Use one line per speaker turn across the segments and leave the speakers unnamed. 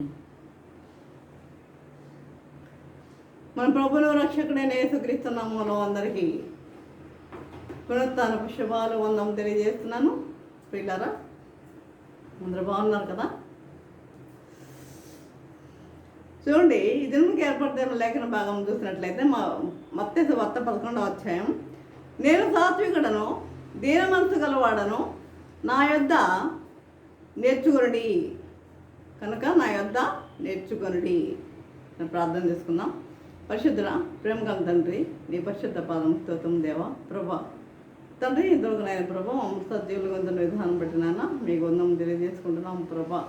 మన ప్రభువును రక్షకుడైన యేసుక్రీస్తు నామములో అందరికీ పునరుత్థానపు శుభాలు వందనం తెలియజేస్తున్నాను. పిల్లరా అందరూ బాగున్నారు కదా? చూడండి, ఈ దినముకి ఏర్పడిన లేఖన భాగం చూసినట్లయితే మత్తయి వార్త 11వ అధ్యాయం. నేను సాత్వికుడను, దీన మనసు గలవాడను, నా యొద్ద నేర్చుకొనుడి కనుక నా యొద్ద నేర్చుకొనుడి. ప్రార్థన చేసుకుందాం. పరిశుద్ధుల ప్రేమ గల తండ్రి, నీ పరిశుద్ధ పాదం స్తోత్రం దేవా. ప్రభా తండ్రి, దొరకనైన ప్రభా సజీవులు గొంతున్న విధానం బట్టి నాన్న మీకు వందనం తెలియజేసుకుంటున్నాం. ప్రభా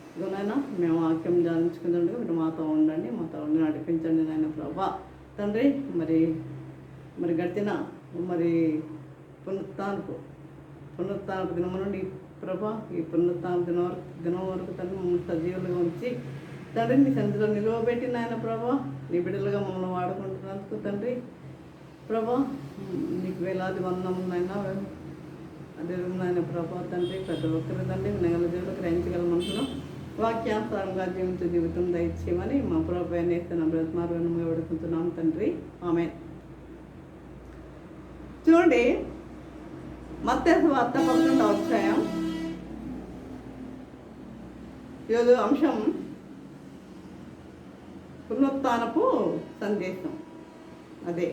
ఇదిగోనైనా మేము వాక్యం ధ్యానించుకుంటుండగా మీరు మాతో ఉండండి, మాతో ఉండి నడిపించండి నాయన ప్రభా. తండ్రి మరి గడిచిన పునరుత్థానపు దినం నుండి ప్రభా ఈ పునరుత్థాన దినం వరకు తండ్రి మమ్మల్ని సజీవులుగా ఉంచి తండ్రి నీ సంధిలో నిలువబెట్టి నాయన ప్రభా నీ బిడ్డలుగా మమ్మల్ని వాడుకుంటున్నందుకు తండ్రి ప్రభా నీకు వేలాది వందనైనా అదే నాయన ప్రభా తండ్రి ప్రతి ఒక్కరి తండ్రి వినగల దేవుడు గ్రహించగల మనసులో వాక్యానుసారంగా జీవించే జీవితం దయచేయమని మా ప్రభు నేస్తున్న బ్రతమార్గంగా వేడుకుంటున్నాం తండ్రి. ఆమె చూడండి, మత్తయి వార్త 11వ అధ్యాయం. ఈరోజు అంశం పునరుత్థానపు సందేశం. అదే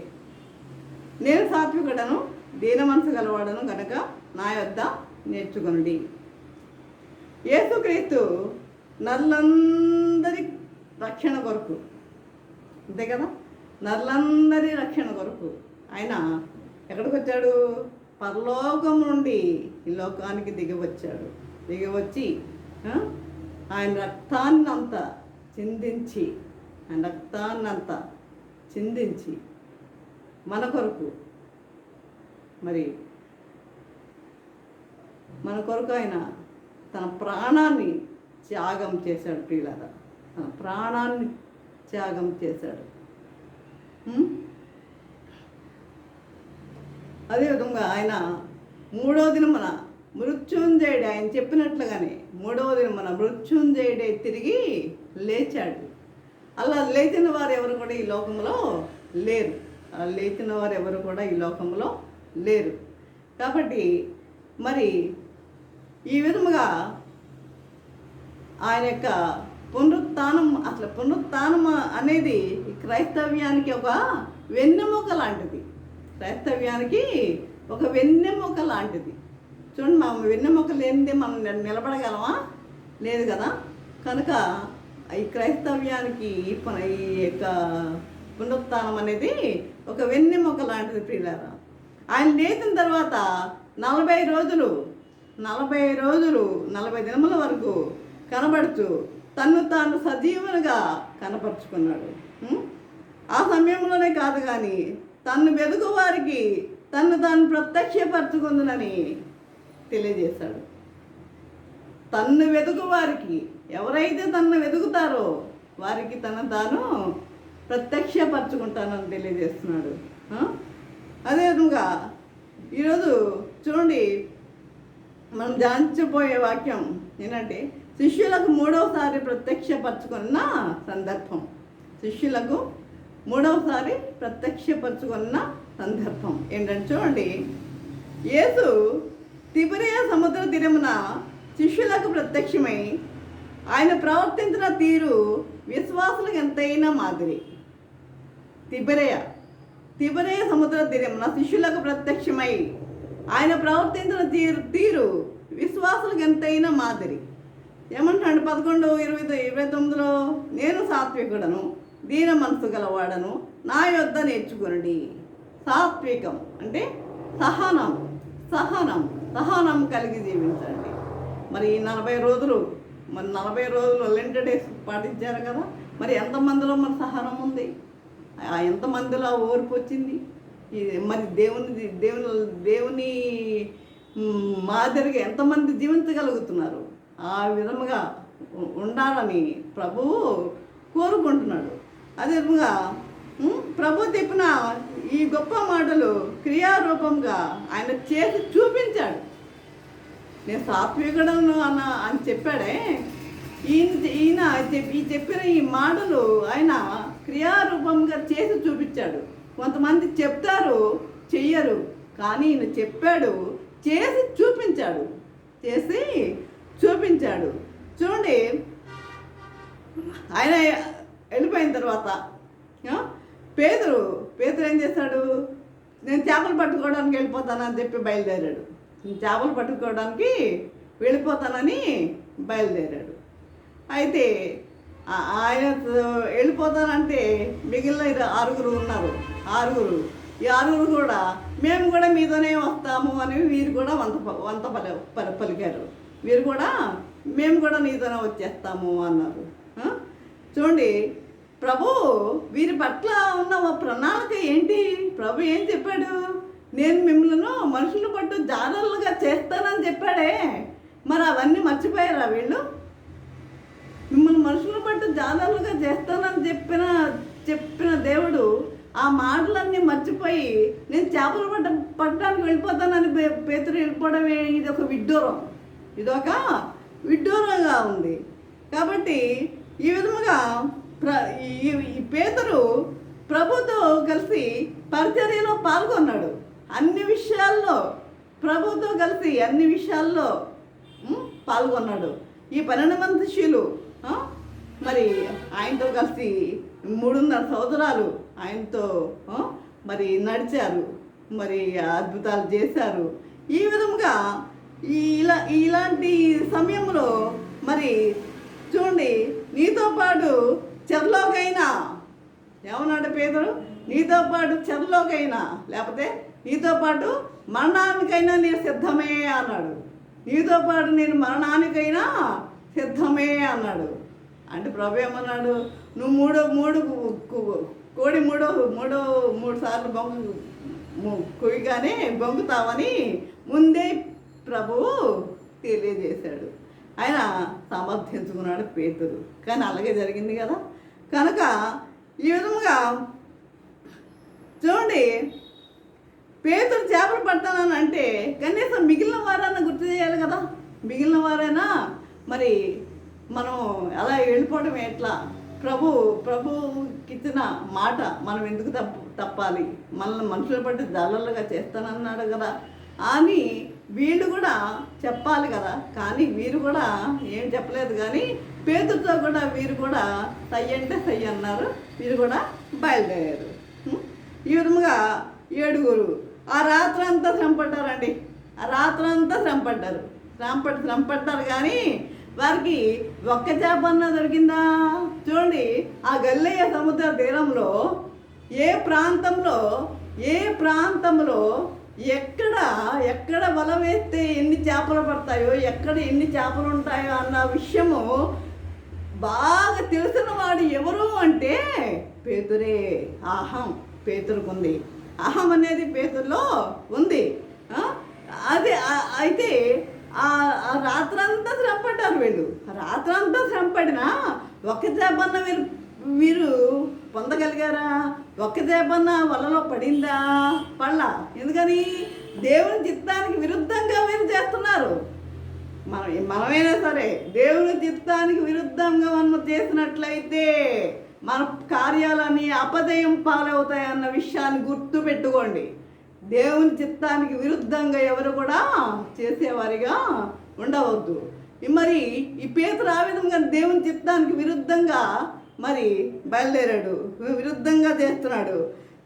నేను సాత్వికుడను, దీన మనసు గలవాడను కనుక నా యొద్ద నేర్చుకొనుడి. యేసుక్రీస్తు నరులందరి రక్షణ కొరకు, అంతే కదా, నరులందరి రక్షణ కొరకు ఆయన ఎక్కడికి వచ్చాడు? పరలోకం నుండి ఈ లోకానికి దిగివచ్చి ఆయన రక్తాన్నంతా చిందించి మన కొరకు ఆయన తన ప్రాణాన్ని త్యాగం చేశాడు. ప్రియులారా, తన ప్రాణాన్ని త్యాగం చేశాడు. అదేవిధంగా ఆయన మూడో దినమున మృత్యుంజయుడు, ఆయన చెప్పినట్లుగానే మూడవ దినమున మృత్యుంజయుడే తిరిగి లేచాడు. అలా లేచిన వారు ఎవరు కూడా ఈ లోకంలో లేరు. కాబట్టి మరి ఈ విధముగా ఆయన యొక్క పునరుత్థానం అనేది క్రైస్తవ్యానికి ఒక వెన్నెముక లాంటిది. చూడండి, మా వెన్నెముక లేనిదే మనం నిలబడగలమా? లేదు కదా. కనుక ఈ క్రైస్తవ్యానికి ఈ యొక్క పునరుత్థానం అనేది ఒక వెన్నెముక లాంటిది. ప్రియులారా, ఆయన లేచిన తర్వాత 40 రోజులు 40 దినముల వరకు కనబడుతూ తన్ను తాను సజీవునిగా కనపరుచుకున్నాడు. ఆ సమయంలోనే కాదు కానీ తన్ను వెదుగు వారికి తన్ను తాను ప్రత్యక్షపరచుకుందునని తెలియజేశాడు. తన్ను వెదుగు వారికి, ఎవరైతే తన్ను వెతుకుతారో వారికి తను తాను ప్రత్యక్షపరచుకుంటానని తెలియజేస్తున్నాడు. అదేవిధంగా ఈరోజు చూడండి, మనం ధ్యానించబోయే వాక్యం ఏంటంటే శిష్యులకు మూడవసారి ప్రత్యక్షపరచుకున్న సందర్భం ఏంటంటే చూడండి, యేసు తిబెరియా సముద్ర తీరమున శిష్యులకు ప్రత్యక్షమై ఆయన ప్రవర్తించిన తీరు విశ్వాసులకు ఎంతైనా మాదిరి. తిబెరియా సముద్ర తీరమున శిష్యులకు ప్రత్యక్షమై ఆయన ప్రవర్తించిన తీరు విశ్వాసులకు ఎంతైనా మాదిరి. ఏమంటాడు 11:29 నేను సాత్వికుడను, దీన మనసు గలవాడను, నా యొద్ద నేర్చుకొనుడి. సాత్వికం అంటే సహనం కలిగి జీవించండి. మరి 40 రోజులు లెంట్ డేస్ పాటించారు కదా. మరి ఎంతమందిలో మన సహనం ఉంది? ఎంతమందిలో ఓర్పు వచ్చింది? మరి దేవుని మాదిరిగా ఎంతమంది జీవించగలుగుతున్నారు? ఆ విధముగా ఉండాలని ప్రభువు కోరుకుంటున్నాడు. అదేవిధంగా ప్రభు చెప్పిన ఈ గొప్ప మాటలు క్రియారూపంగా ఆయన చేసి చూపించాడు. నేను సాత్వికుడను అని చెప్పాడే, చెప్పిన ఈ మాటలు ఆయన క్రియారూపంగా చేసి చూపించాడు. కొంతమంది చెప్తారు, చెయ్యరు, కానీ ఈయన చెప్పాడు, చేసి చూపించాడు. చూడండి, ఆయన వెళ్ళిపోయిన తర్వాత పేతురు ఏం చేశాడు? నేను చేపలు పట్టుకోవడానికి వెళ్ళిపోతానని చెప్పి బయలుదేరాడు. చేపలు పట్టుకోవడానికి వెళ్ళిపోతానని బయలుదేరాడు. అయితే ఆయన వెళ్ళిపోతానంటే మిగిలిన 6 ఉన్నారు. ఈ 6 కూడా మేము కూడా మీతోనే వస్తాము అని వీరు కూడా వంత పలికారు. వీరు కూడా మేము కూడా నీతోనే వచ్చేస్తాము అన్నారు. చూడండి, ప్రభు వీరి పట్ల ఉన్న ప్రణాళిక ఏంటి? ప్రభు ఏం చెప్పాడు? నేను మిమ్మల్ని మనుషులు పట్టు జాలర్లుగా చేస్తానని చెప్పాడే. మరి అవన్నీ మర్చిపోయారా వీళ్ళు? మిమ్మల్ని మనుషులు పట్టు జాలర్లుగా చేస్తానని చెప్పిన దేవుడు ఆ మాటలన్నీ మర్చిపోయి నేను చేపలు పట్టడానికి వెళ్ళిపోతానని పేతురు వెళ్ళిపోవడమే ఇదొక విడ్డూరంగా ఉంది. కాబట్టి ఈ విధముగా ఈ పేతురు ప్రభుతో కలిసి పరిచర్యలో పాల్గొన్నాడు. ప్రభుతో కలిసి అన్ని విషయాల్లో పాల్గొన్నాడు. ఈ 12 మంది శిష్యులు మరి ఆయనతో కలిసి 3.5 సంవత్సరాలు ఆయనతో మరి నడిచారు, మరి అద్భుతాలు చేశారు. ఈ విధంగా ఇలాంటి సమయంలో మరి చూడండి, నీతో పాటు చెరలోకైనా ఏమన్నాడు పేతురు? నీతో పాటు చెరలోకైనా, లేకపోతే నీతో పాటు మరణానికైనా నేను సిద్ధమే అన్నాడు. నీతో పాటు నేను మరణానికైనా సిద్ధమే అన్నాడు. అంటే ప్రభు ఏమన్నాడు? నువ్వు కోడి మూడు సార్లు కొయ్యగానే బొంగుతావని ముందే ప్రభువు తెలియజేశాడు. ఆయన సమర్థించుకున్నాడు పేతురు. కానీ అలాగే జరిగింది కదా. కనుక ఈ విధముగా చూడండి, పేతురు చేపలు పడతానని అంటే కనీసం మిగిలిన వారైనా గుర్తు చేయాలి కదా. మిగిలిన వారైనా మరి మనం అలా వెళ్ళిపోవడం ఎట్లా? ప్రభుకి ఇచ్చిన మాట మనం ఎందుకు తప్పాలి? మనల్ని మనుషులు పట్టి జాలర్లుగా చేస్తానన్నాడు కదా అని వీళ్ళు కూడా చెప్పాలి కదా. కానీ వీరు కూడా ఏం చెప్పలేదు. కానీ పేతురుతో కూడా వీరు కూడా సై అంటే సై అన్నారు. వీరు కూడా బయలుదేరారు. ఈ విధముగా 7 ఆ రాత్రంతా శ్రమపడ్డారండి. శ్రమపడ్డారు కానీ వారికి ఒక్క చేప అన్నా దొరికిందా? చూడండి, ఆ గల్లయ్య సముద్ర తీరంలో ఏ ప్రాంతంలో ఎక్కడ వల వేస్తే ఎన్ని చేపలు పడతాయో, ఎక్కడ ఎన్ని చేపలు ఉంటాయో అన్న విషయము బాగా తెలిసిన వాడు ఎవరు అంటే పేతురే. పేతురుకుంది. అహం అనేది పేతుల్లో ఉంది. అదే అయితే ఆ రాత్రంతా శ్రమపడ్డారు వీళ్ళు. రాత్రంతా శ్రమపడినా ఒక్క చేపన్న వీరు పొందగలిగారా? ఒక్క చేపన్న వలలో పడిందా? పడలా. ఎందుకని? దేవుని చిత్తానికి విరుద్ధంగా వీరు చేస్తున్నారు. మనమైనా సరే దేవుని చిత్తానికి విరుద్ధంగా మనం చేసినట్లయితే మన కార్యాలన్నీ అపజయం పాలవుతాయన్న విషయాన్ని గుర్తు పెట్టుకోండి. దేవుని చిత్తానికి విరుద్ధంగా ఎవరు కూడా చేసేవారిగా ఉండవద్దు. మరి ఈ పేతురు ఆ విధంగా దేవుని చిత్తానికి విరుద్ధంగా మరి బయలుదేరాడు, విరుద్ధంగా చేస్తున్నాడు.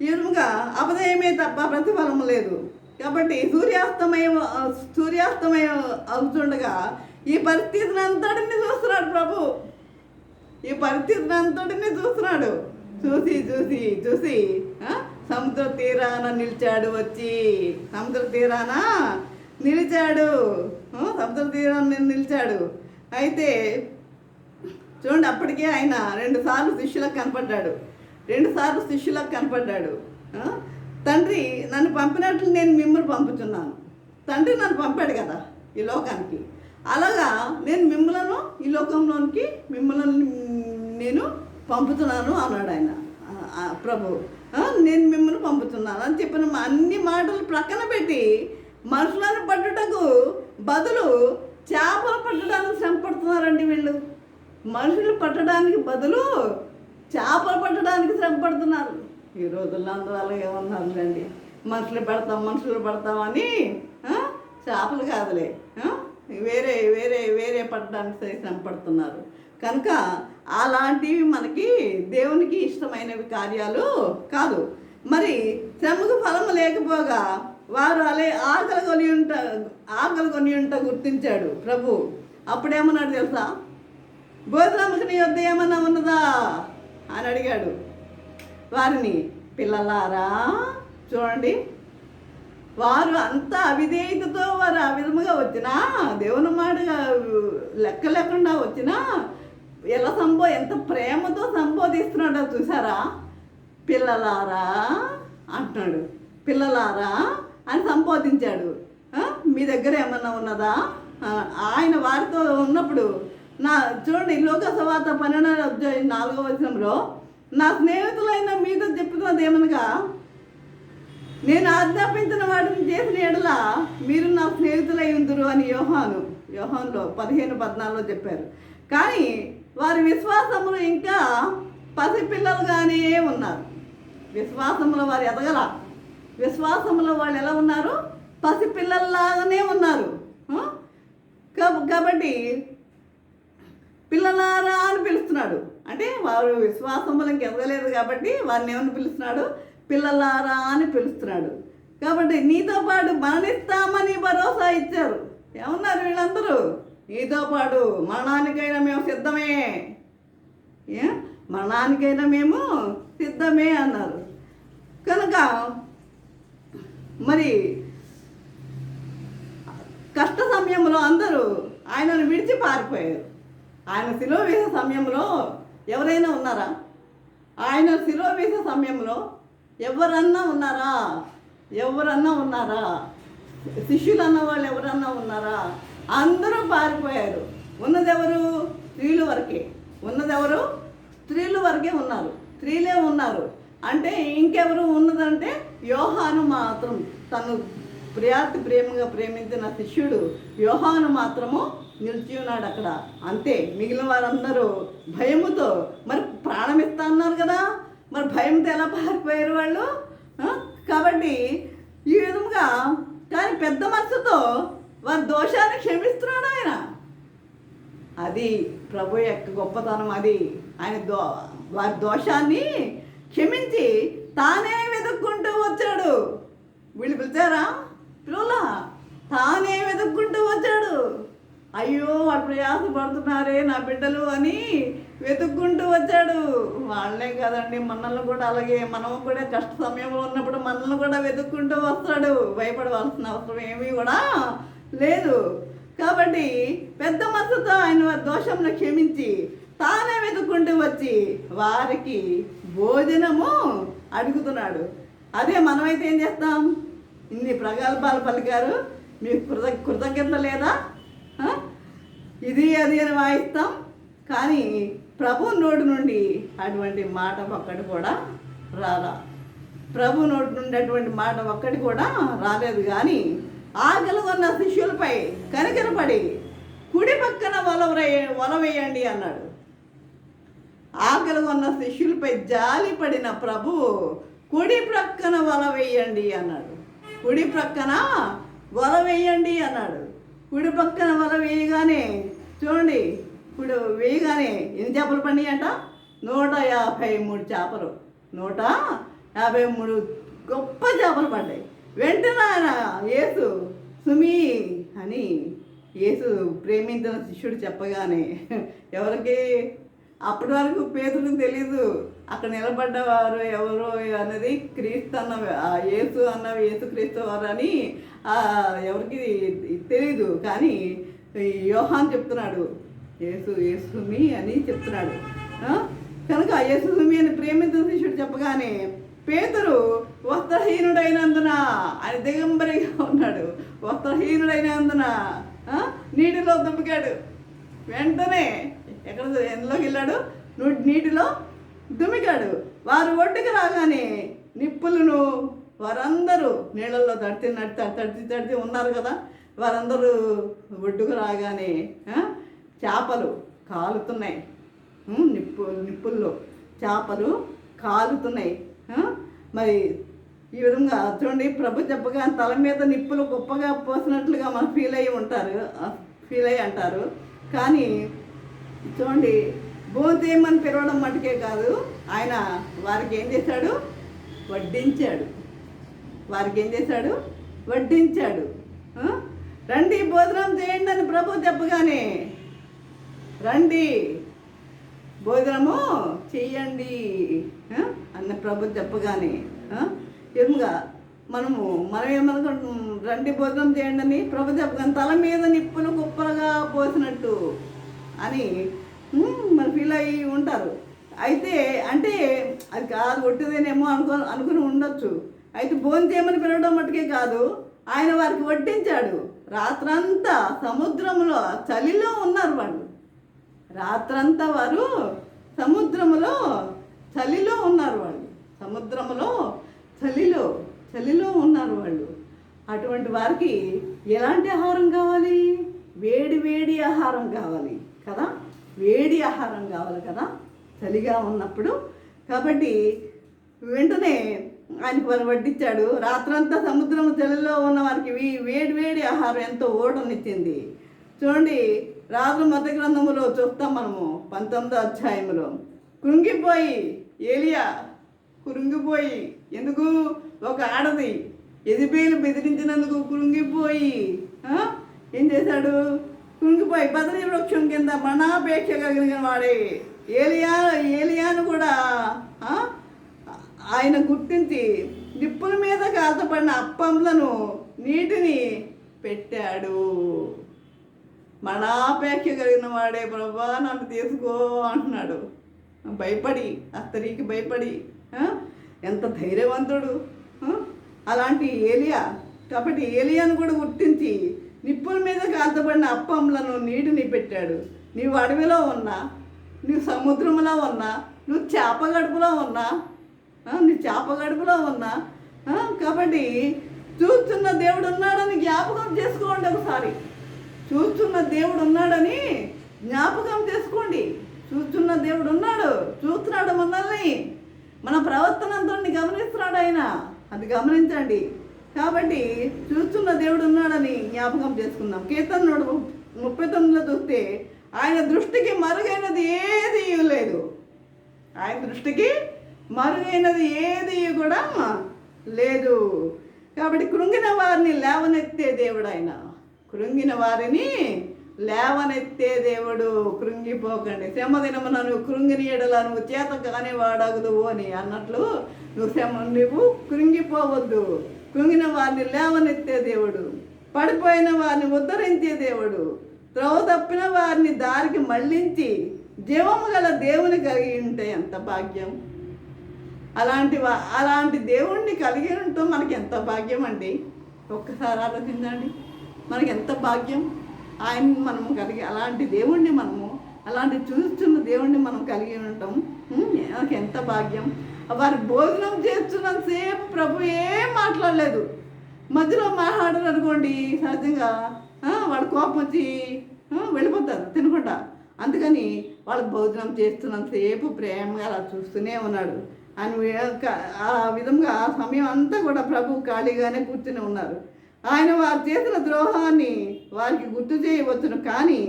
ఈ విధంగా అపజయమే తప్ప ప్రతిఫలం లేదు. కాబట్టి సూర్యాస్తమయం అవుతుండగా ఈ పరిస్థితిని అంతటిని చూస్తున్నాడు ప్రభు. చూసి సముద్ర తీరాన నిలిచాడు. సముద్ర తీరాన నిలిచాడు. అయితే చూడండి, అప్పటికే ఆయన 2 సార్లు శిష్యులకు కనపడ్డాడు. తండ్రి నన్ను పంపినట్లు నేను మిమ్మల్ని పంపుతున్నాను. తండ్రి నన్ను పంపాడు కదా ఈ లోకానికి. అలాగా నేను మిమ్మలను ఈ లోకంలోనికి నేను పంపుతున్నాను అన్నాడు ఆయన ప్రభు. నేను మిమ్మల్ని పంపుతున్నాను అని చెప్పిన అన్ని మాటలు ప్రక్కన పెట్టి మనుషులను పట్టుటకు బదులు చేపలు పట్టడానికి శ్రమ పడుతున్నారండి వీళ్ళు. మనుషులు పట్టడానికి బదులు చేపలు పట్టడానికి శ్రమ పడుతున్నారు. ఈ రోజుల్లో అందరూ అలాగే ఉన్నారులేండి. మనుషులు పడతామని చేపలు కాదులే, వేరే వేరే వేరే పట్టడానికి శ్రమ పడుతున్నారు. కనుక అలాంటివి మనకి దేవునికి ఇష్టమైనవి కార్యాలు కాదు. మరి శ్రమకు ఫలము లేకపోగా వారు అలే ఆకలి కొని ఉంట గుర్తించాడు ప్రభు. అప్పుడేమన్నాడు తెలుసా? భోజనముకు నీ వద్ద ఏమన్నా ఉన్నదా అని అడిగాడు వారిని. పిల్లలారా చూడండి, వారు అంత అవిధేయతతో వారు ఆ విధముగా వచ్చినా, దేవుని మాటగా లెక్క లేకుండా వచ్చినా ఎంత ప్రేమతో సంబోధిస్తున్నాడో చూసారా? పిల్లలారా అంటున్నాడు. పిల్లలారా అని సంబోధించాడు. మీ దగ్గర ఏమన్నా ఉన్నదా? ఆయన వారితో ఉన్నప్పుడు చూడండి, లోకసువార్త 12:4 నా స్నేహితులైన మీతో చెప్తున్నది ఏమనగా, నేను ఆజ్ఞాపించిన వాటిని చేసిన ఎడల మీరు నా స్నేహితులై ఉందురు అని యోహానులో 15:14 చెప్పారు. కానీ వారి విశ్వాసములు ఇంకా పసిపిల్లలుగానే ఉన్నారు. విశ్వాసములో వారు ఎదగల. విశ్వాసములో వాళ్ళు ఎలా ఉన్నారు? పసిపిల్లల్లాగానే ఉన్నారు. కాబట్టి పిల్లలారా అని పిలుస్తున్నాడు. అంటే వారు విశ్వాసములు ఇంక ఎదగలేదు కాబట్టి వారిని ఏమని పిలుస్తున్నాడు? పిల్లలారా అని పిలుస్తున్నాడు. కాబట్టి నీతో పాటు మరణిస్తామని భరోసా ఇచ్చారు. ఏమన్నారు వీళ్ళందరూ? నీతో పాటు మరణానికైనా మేము సిద్ధమే, మరణానికైనా మేము సిద్ధమే అన్నారు. కనుక మరి కష్ట సమయంలో అందరూ ఆయనను విడిచి పారిపోయారు. ఆయన శిలువ వేసే సమయంలో ఎవరైనా ఉన్నారా? ఆయన శిలువ వేసే సమయంలో ఎవరన్నా ఉన్నారా? శిష్యులు అన్న వాళ్ళు ఎవరన్నా ఉన్నారా? అందరూ పారిపోయారు. ఉన్నదెవరు? స్త్రీలు వరకే. ఉన్నదెవరు? స్త్రీలు వరకే ఉన్నారు. స్త్రీలే ఉన్నారు. అంటే ఇంకెవరు ఉన్నదంటే యోహాను మాత్రం, తను ప్రేమగా ప్రేమించిన శిష్యుడు యోహాను మాత్రము నిలిచి ఉన్నాడు అక్కడ. అంతే. మిగిలిన వారందరూ భయముతో, మరి ప్రాణం ఇస్తా అన్నారు కదా, మరి భయంతో ఎలా పారిపోయారు వాళ్ళు? కాబట్టి ఈ విధంగా, కానీ పెద్ద మనసుతో వారి దోషాన్ని క్షమిస్తున్నాడు ఆయన. అది ప్రభు యొక్క గొప్పతనం. అది ఆయన వారి దోషాన్ని క్షమించి తానే వెతుక్కుంటూ వచ్చాడు. వీళ్ళు పిలిచారా? పిలువలా, తానే వెతుక్కుంటూ వచ్చాడు. అయ్యో వాళ్ళు ప్రయాసపడుతున్నారే నా బిడ్డలు అని వెతుక్కుంటూ వచ్చాడు. వాళ్ళే కదండి, మనల్ని కూడా అలాగే, మనం కూడా కష్ట సమయంలో ఉన్నప్పుడు మనల్ని కూడా వెతుక్కుంటూ వస్తాడు. భయపడవలసిన అవసరం ఏమీ కూడా లేదు. కాబట్టి పెద్ద మనసుతో ఆయన దోషంను క్షమించి తానే వెతుక్కుంటూ వచ్చి వారికి భోజనము అడుగుతున్నాడు. అదే మనమైతే ఏం చేస్తాం? ఇన్ని ప్రగల్భాలు పలికారు, మీకు కృతజ్ఞత లేదా? ఇది అది అని వాయిస్తాం. కానీ ప్రభు నోటి నుండి అటువంటి మాట ఒక్కటి కూడా రాలా. ప్రభు నోటి నుండి అటువంటి మాట ఒక్కటి కూడా రాలేదు. కానీ ఆకలి ఉన్న శిష్యులపై కనికరపడి కుడి పక్కన వల వేయండి అన్నాడు. ఆకలి ఉన్న శిష్యులపై జాలి పడిన ప్రభు కుడి ప్రక్కన వల వేయండి అన్నాడు. కుడి ప్రక్కన వల వేయండి అన్నాడు. కుడి పక్కన వల వేయగానే చూడండి, ఇప్పుడు వేయగానే ఎన్ని చేపలు పడినాయి అంట? 153 చేపలు. 153 గొప్ప చేపలు పడ్డాయి. వెంటనే ఆయన యేసు సుమి అని యేసు ప్రేమించిన శిష్యుడు చెప్పగానే, ఎవరికి అప్పటి వరకు పేతులకు తెలీదు అక్కడ నిలబడ్డవారు ఎవరు అన్నది. క్రీస్తు యేసు యేసుక్రీస్తు వారు అని ఎవరికి తెలీదు. కానీ యోహాన్ చెప్తున్నాడు, యేసుమి అని చెప్తున్నాడు. కనుక యేసుమి అని ప్రేమించిన శిష్యుడు చెప్పగానే పేతురు వస్త్రహీనుడైనందున, ఆయన దిగంబరిగా ఉన్నాడు, వస్త్రహీనుడైనందున నీటిలో దుమికాడు. వెంటనే ఎందులోకి వెళ్ళాడు? నీటిలో దుమికాడు. వారు ఒడ్డుకు రాగానే నిప్పులను వారందరూ నీళ్ళల్లో తడిచి ఉన్నారు కదా, వారందరూ ఒడ్డుకు రాగానే చేపలు కాలుతున్నాయి. నిప్పుల్లో చేపలు కాలుతున్నాయి. మరి ఈ విధంగా చూడండి, ప్రభు చెప్పగా తల మీద నిప్పులు గొప్పగా పోసినట్లుగా మనం ఫీల్ అయ్యి అంటారు. కానీ చూడండి, భోజేయమని పిలవడం మటుకే కాదు, ఆయన వారికి ఏం చేశాడు? వడ్డించాడు. రండి భోజనం చేయండి అని ప్రభు చెప్పగానే రండి భోజనము చెయ్యండి అన్న ప్రభు చెప్పగానే ఏముగా మనం ఏమనుకుంటాం? రండి భోజనం చేయండి అని ప్రభు చెప్పగానే తల మీద నిప్పులు కుప్పలుగా పోసినట్టు అని మరి ఫీల్ అయ్యి ఉంటారు. అయితే అంటే అది కాదు, ఒట్టిదేనేమో అనుకుని ఉండొచ్చు. అయితే భోజనం చేయమని పిలవడం మట్టుకే కాదు, ఆయన వారికి వడ్డించాడు. రాత్రంతా సముద్రంలో చలిలో ఉన్నారు వాళ్ళు. రాత్రంతా వారు సముద్రములో చలిలో ఉన్నారు వాళ్ళు. సముద్రములో చలిలో ఉన్నారు వాళ్ళు. అటువంటి వారికి ఎలాంటి ఆహారం కావాలి? వేడి ఆహారం కావాలి కదా, వేడి ఆహారం కావాలి కదా చలిగా ఉన్నప్పుడు. కాబట్టి వెంటనే ఆయనకు వారు వడ్డించాడు. రాత్రంతా సముద్రం చలిలో ఉన్న వారికి వేడి ఆహారం ఎంతో ఓటనిచ్చింది. చూడండి, రాజు మొదటి గ్రంథములో చూస్తాం మనము 19వ అధ్యాయంలో. ఏలియా కురుంగిపోయి ఎందుకు? ఒక ఆడది యెజబెలు బెదిరించినందుకు కురుంగిపోయి ఏం చేశాడు? కురుంగిపోయి బదరీ వృక్షం కింద మరణాపేక్ష కలిగిన వాడే ఏలియాను కూడా ఆయన గుర్తించి నిప్పుల మీద కాల్చబడిన అప్పంలను నీటిని పెట్టాడు. మరణాపేక్ష కలిగిన వాడే ప్రభా నన్ను తీసుకో అంటున్నాడు. భయపడి, ఆ స్త్రీకి భయపడి ఎంత ధైర్యవంతుడు అలాంటి ఏలియా. కాబట్టి ఏలియాను కూడా గుర్తించి నిప్పుల మీద కాల్చబడిన అప్పంలను నీటిని పెట్టాడు. నీవు అడవిలో ఉన్నా, నువ్వు సముద్రంలో ఉన్నా, నువ్వు చేప గడుపులో ఉన్నా, కాబట్టి చూస్తున్న దేవుడు ఉన్నాడని జ్ఞాపకం చేసుకోండి. ఒకసారి చూస్తున్న దేవుడు ఉన్నాడని జ్ఞాపకం చేసుకోండి. చూస్తున్న దేవుడు ఉన్నాడు, చూస్తున్నాడు మనల్ని, మన ప్రవర్తనంతో గమనిస్తున్నాడు ఆయన. అది గమనించండి. కాబట్టి చూస్తున్న దేవుడు ఉన్నాడని జ్ఞాపకం చేసుకుందాం. కీర్తన 39లో చూస్తే ఆయన దృష్టికి మరుగైనది ఏది లేదు. ఆయన దృష్టికి మరుగైనది ఏది కూడా లేదు. కాబట్టి కృంగిన వారిని లేవనెత్తే దేవుడు ఆయన. కృంగిన వారిని లేవనెత్తే దేవుడు. కృంగిపోకండి. శ్రమ దినమున నువ్వు కృంగిని ఎడల నువ్వు చేత కాని వాడగదు అని అన్నట్లు నువ్వు కృంగిపోవద్దు. కృంగిన వారిని లేవనెత్తే దేవుడు, పడిపోయిన వారిని ఉద్ధరించే దేవుడు, త్రోవ తప్పిన వారిని దారికి మళ్ళించి జీవము గల దేవుని కలిగి ఉంటే ఎంత భాగ్యం. అలాంటి దేవుణ్ణి కలిగి ఉంటూ మనకి ఎంత భాగ్యం అండి. ఒక్కసారి ఆలోచించండి, మనకి ఎంత భాగ్యం. ఆయన్ని మనము కలిగి, అలాంటి దేవుణ్ణి మనము, అలాంటి చూస్తున్న దేవుణ్ణి మనం కలిగి ఉంటాం. మనకి ఎంత భాగ్యం. వారు భోజనం చేస్తున్నంతసేపు ప్రభు ఏం మాట్లాడలేదు. మధ్యలో మాట్లాడారు అనుకోండి, సహజంగా వాడు కోపం వచ్చి వెళ్ళిపోతారు తినకుండా. అందుకని వాళ్ళు భోజనం చేస్తున్నంతసేపు ప్రేమగా అలా చూస్తూనే ఉన్నాడు. ఆ విధంగా ఆ సమయం అంతా కూడా ప్రభు ఖాళీగానే కూర్చుని ఉన్నారు. ఆయన వారు చేసిన ద్రోహాన్ని వారికి గుర్తు చేయవచ్చును, కానీ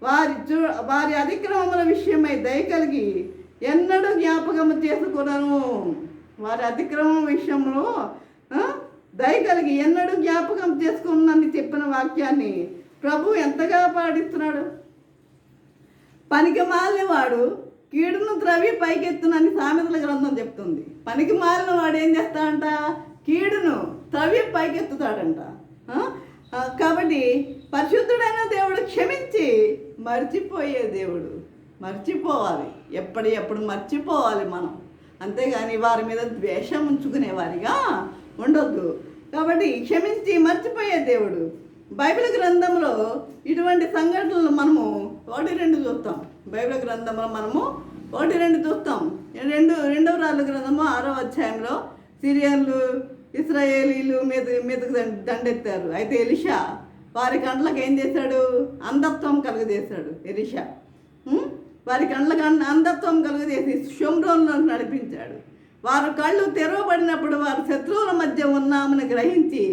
వారి అతిక్రమముల విషయమై దయ కలిగి ఎన్నడూ జ్ఞాపకము చేసుకున్నాను. వారి అతిక్రమం విషయంలో దయ కలిగి ఎన్నడూ జ్ఞాపకం చేసుకున్నానని చెప్పిన వాక్యాన్ని ప్రభు ఎంతగా పాటిస్తున్నాడు. పనికి మాలిన వాడు కీడును త్రవి పైకెత్తునని సామెతల గ్రంథం చెప్తుంది. పనికి మాలిన వాడు ఏం చేస్తాడంట? కీడును త్రవి పైకెత్తుతాడంట. కాబట్టి పరిశుద్ధుడైన దేవుడు క్షమించి మర్చిపోయే దేవుడు. మర్చిపోవాలి, ఎప్పుడు మర్చిపోవాలి మనం. అంతేగాని వారి మీద ద్వేషం ఉంచుకునేవారిగా ఉండొద్దు. కాబట్టి క్షమించి మర్చిపోయే దేవుడు. బైబిల్ గ్రంథంలో ఇటువంటి సంఘటనలు మనము 1-2 చూస్తాం. బైబిల్ గ్రంథంలో మనము 1-2 చూస్తాం. రెండవ రాళ్ళ గ్రంథము 6వ అధ్యాయంలో సిరియన్లు ఇశ్రాయేలీలు మీదకు దండెత్తారు. అయితే ఎలీషా వారి కంట్లకు ఏం చేశాడు? అంధత్వం కలుగజేశాడు ఎలీషా. వారి కళ్ళకు అంధత్వం కలుగజేసి షోమ్రోన్లో నడిపించాడు. వారు కళ్ళు తెరవబడినప్పుడు వారు శత్రువుల మధ్య ఉన్నామని గ్రహించి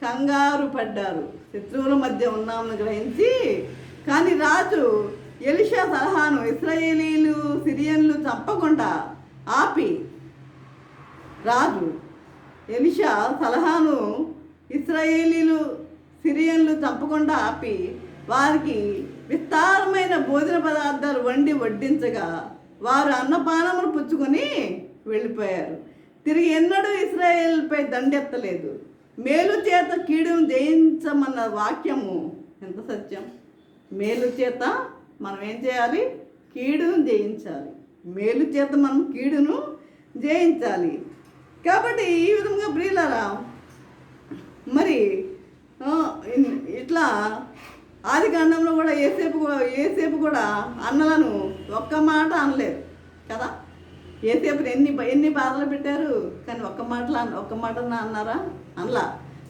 కంగారు పడ్డారు. శత్రువుల మధ్య ఉన్నామని గ్రహించి, కానీ రాజు ఎలీషా సలహాను ఇశ్రాయేలీలు సిరియన్లు చంపకుండా ఆపి, రాజు ఎలీషా సలహాను ఇశ్రాయేలీలు సిరియన్లు చంపకుండా ఆపి వారికి విస్తారమైన భోజన పదార్థాలు వండి వడ్డించగా వారు అన్నపానములు పుచ్చుకొని వెళ్ళిపోయారు. తిరిగి ఎన్నడూ ఇశ్రాయేలుపై దండెత్తలేదు. మేలు చేత కీడును జయించమన్న వాక్యము ఎంత సత్యం. మేలు చేత మనం ఏం చేయాలి? కీడును జయించాలి. మేలు చేత మనం కీడును జయించాలి. కాబట్టి ఈ విధంగా ప్రియులారా, మరి ఇట్లా ఆది కాండంలో కూడా ఏసేపు కూడా అన్నలను ఒక్క మాట అనలేదు కదా. ఏసేపుని ఎన్ని బాధలు పెట్టారు, కానీ ఒక్క మాట అన్నారా? అనలా.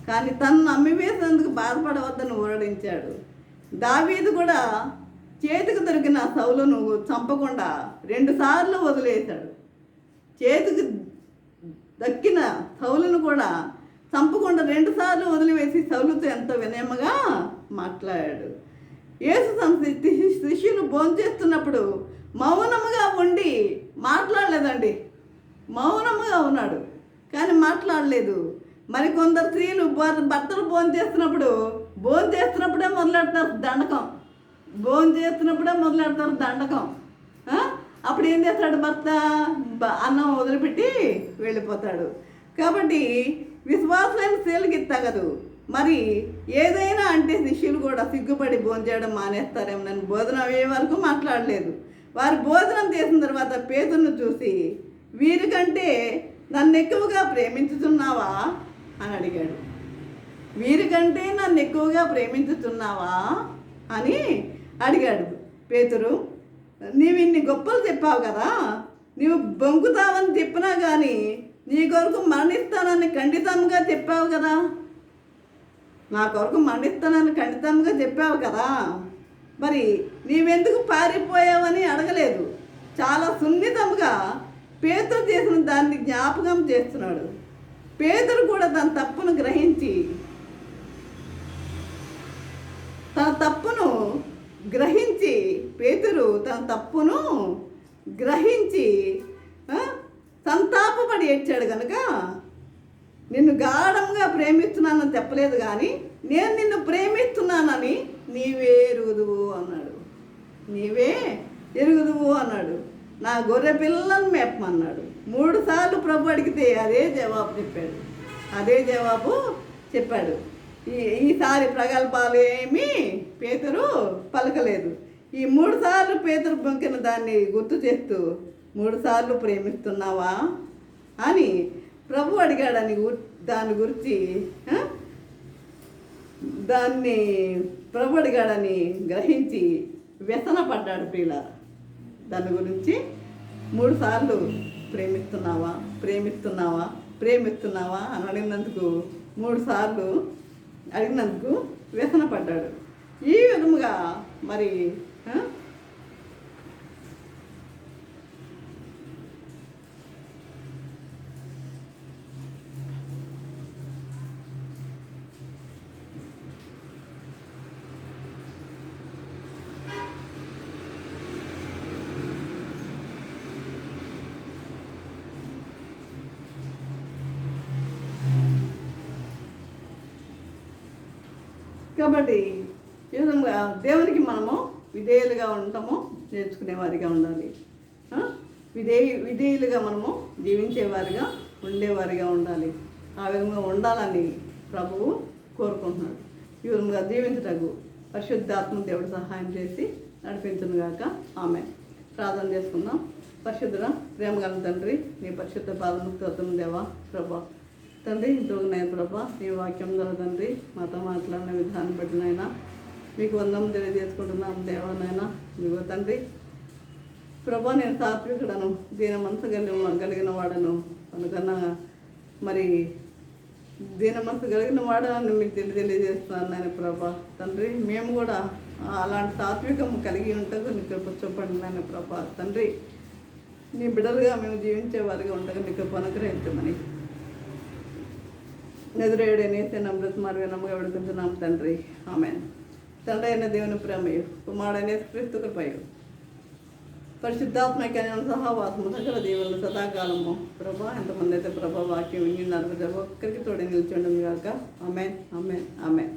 కానీ తను అమ్మివేసినందుకు బాధపడవద్దని ఊరడించాడు. దావీదు కూడా చేతికి దొరికిన సౌలును చంపకుండా 2 సార్లు వదిలేశాడు. చేతికి దక్కిన సౌలును కూడా చంపకుండా 2 సార్లు వదిలివేసి సౌలుతో ఎంతో వినయముగా మాట్లాడాడు. యేసు తన శిష్యులు భోంచేస్తున్నప్పుడు మౌనముగా ఉండి మాట్లాడలేదండి. మౌనముగా ఉన్నాడు కానీ మాట్లాడలేదు. మరి కొందరు స్త్రీలు భర్తలు భోంచేస్తున్నప్పుడే మొదలెడతారు దండకం. దండకం. అప్పుడు ఏం చేస్తాడు? భర్త అన్నం వదిలిపెట్టి వెళ్ళిపోతాడు. కాబట్టి విశ్వాసమైన స్త్రీలకి తగదు. మరి ఏదైనా అంటే శిష్యులు కూడా సిగ్గుపడి భోంచేయడం మానేస్తారేమో. నన్ను భోజనం అయ్యే వరకు మాట్లాడలేదు. వారు భోజనం చేసిన తర్వాత పేతురును చూసి, వీరికంటే నన్ను ఎక్కువగా ప్రేమించుతున్నావా అని అడిగాడు. వీరికంటే నన్ను ఎక్కువగా ప్రేమించుతున్నావా అని అడిగాడు. పేతురు, నీవు ఇన్ని గొప్పలు చెప్పావు కదా, నీవు బొంకుతావని చెప్పినా కానీ నీ కొరకు మరణిస్తానని ఖండితంగా చెప్పావు కదా, నా కొరకు మరణిస్తానని ఖండితంగా చెప్పావు కదా, మరి నీవెందుకు పారిపోయావని అడగలేదు. చాలా సున్నితంగా పేతురు చేసిన దాన్ని జ్ఞాపకం చేస్తున్నాడు. పేతురు కూడా తన తప్పును గ్రహించి పేతురు తన తప్పును గ్రహించి సంతాపపడి ఏడ్చాడు. కనుక నిన్ను గాఢంగా ప్రేమిస్తున్నానని చెప్పలేదు, కానీ నేను నిన్ను ప్రేమిస్తున్నానని నీవే ఎరుగుదువు అన్నాడు. నా గొర్రె పిల్లలను మేపమన్నాడు. 3 సార్లు ప్రభు అడిగితే అదే జవాబు చెప్పాడు. ఈసారి ప్రగల్భాలు ఏమీ పేతురు పలకలేదు. ఈ 3 సార్లు పేతురు బొంకిన దాన్ని గుర్తు చేస్తూ 3 సార్లు ప్రేమిస్తున్నావా అని ప్రభు అడిగాడని దాని గురించి దాన్ని ప్రభు అడిగాడని గ్రహించి వ్యసన పడ్డాడు. ప్రియుల దాని గురించి 3 సార్లు ప్రేమిస్తున్నావా అని అడిగినందుకు 3 సార్లు అడిగినందుకు వ్యసన పడ్డాడు. ఈ విధముగా మరి కాబట్టి ఈ విధంగా దేవునికి మనము విధేయులుగా ఉండటము నేర్చుకునేవారిగా ఉండాలి. విధేయులుగా మనము జీవించేవారిగా ఉండేవారిగా ఉండాలి. ఆ విధంగా ఉండాలని ప్రభువు కోరుకుంటున్నాడు. ఈ విధంగా జీవించటకు పరిశుద్ధాత్మ దేవుడు సహాయం చేసి నడిపించునుగాక. ఆమె ప్రార్థన చేసుకుందాం. పరిశుద్ధుడ ప్రేమగల తండ్రి, నీ పరిశుద్ధ పాదముకు స్తోత్రం దేవా. ప్రభా తండ్రి, ఇంతకున్నాయి ప్రభా, నీ వాక్యం ద్వారా తండ్రి మాతో మాట్లాడిన విధానం బట్టినైనా మీకు వందనం తెలియజేసుకుంటున్నాం దేవానైనా. ఇదిగో తండ్రి ప్రభా, నేను సాత్వికుడను, దీనమనసు కలిగిన వాడను అందుకన్నా మరి దీనమనసు కలిగిన వాడని మీకు తెలియజేస్తున్నాను నేను ప్రభా. తండ్రి మేము కూడా అలాంటి సాత్వికం కలిగి ఉంటకు నీ కృప చూపండి నాయన ప్రభా. తండ్రి, నీ బిడ్డలుగా మేము జీవించే వారిగా ఉండగా నీ కృప అనుగ్రహించమని ఎదురేడనేసి నమ్రత మరియు నమ్మగా విడుకుంటున్నాం తండ్రి. ఆమెన్. తండ్రి అయిన దేవుని ప్రేమయు, కుమారుడైన క్రీస్తు కృపయు, పరిశుద్ధాత్మక సహవాసము సకల దేవుళ్ళు సదాకాలము ప్రభా. ఎంతమంది అయితే ప్రభా వాక్యం విని నలుగురు ఒక్కరికి తోడే నిల్చుండము కాక. Amen, amen, amen.